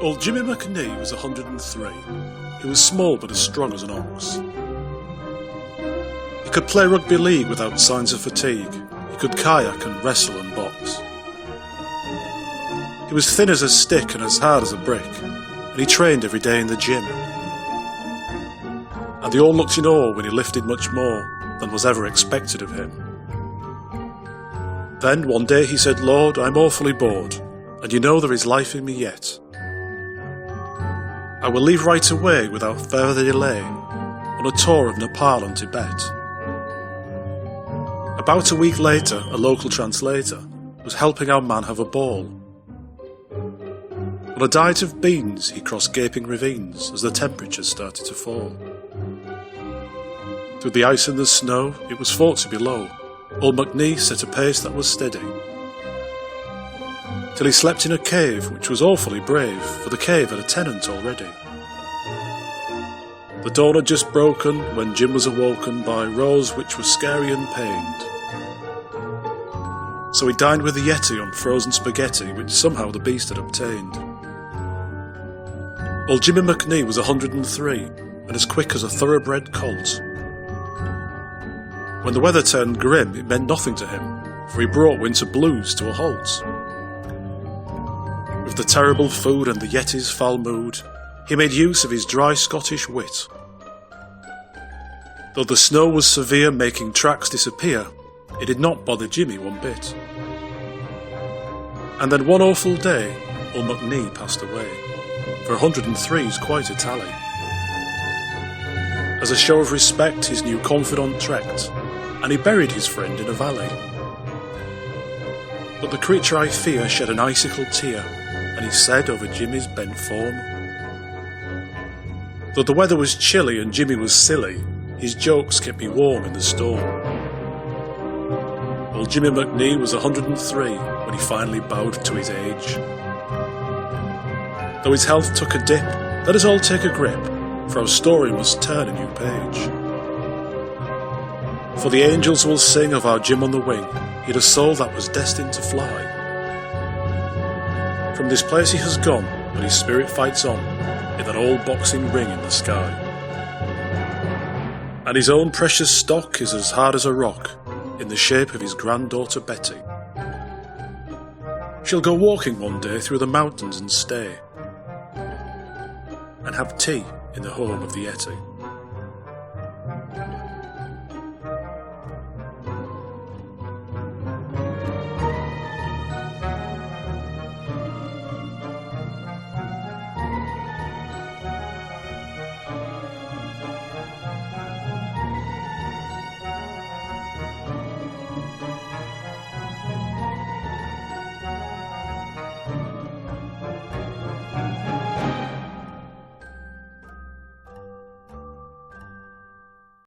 Old Jimmy McNee was 103. He was small but as strong as an ox. He could play rugby league without signs of fatigue. He could kayak and wrestle and box. He was thin as a stick and as hard as a brick, and he trained every day in the gym. And they all looked in awe when he lifted much more than was ever expected of him. Then one day he said, "Lord, I'm awfully bored, and you know there is life in me yet. I will leave right away without further delay on a tour of Nepal and Tibet." About a week later, a local translator was helping our man have a ball. On a diet of beans, he crossed gaping ravines as the temperatures started to fall. Through the ice and the snow, it was thought to be low. Old McNee set a pace that was steady, till he slept in a cave, which was awfully brave, for the cave had a tenant already. The dawn had just broken when Jim was awoken by roars which were scary and pained. So he dined with the Yeti on frozen spaghetti, which somehow the beast had obtained. Old Jimmy McNee was 103, and as quick as a thoroughbred colt. When the weather turned grim, it meant nothing to him, for he brought winter blues to a halt. With the terrible food and the Yeti's foul mood, he made use of his dry Scottish wit. Though the snow was severe, making tracks disappear, it did not bother Jimmy one bit. And then one awful day, old McNee passed away, for 103 is quite a tally. As a show of respect, his new confidant trekked, and he buried his friend in a valley. But the creature I fear shed an icicle tear, and he said over Jimmy's bent form, though the weather was chilly and Jimmy was silly, his jokes kept me warm in the storm. Old Jimmy McNee was 103 when he finally bowed to his age. Though his health took a dip, let us all take a grip, for our story must turn a new page. For the angels will sing of our Jim on the wing, he had a soul that was destined to fly. From this place he has gone, but his spirit fights on, in that old boxing ring in the sky. And his own precious stock is as hard as a rock, in the shape of his granddaughter Betty. She'll go walking one day through the mountains and stay, and have tea in the home of the Yeti.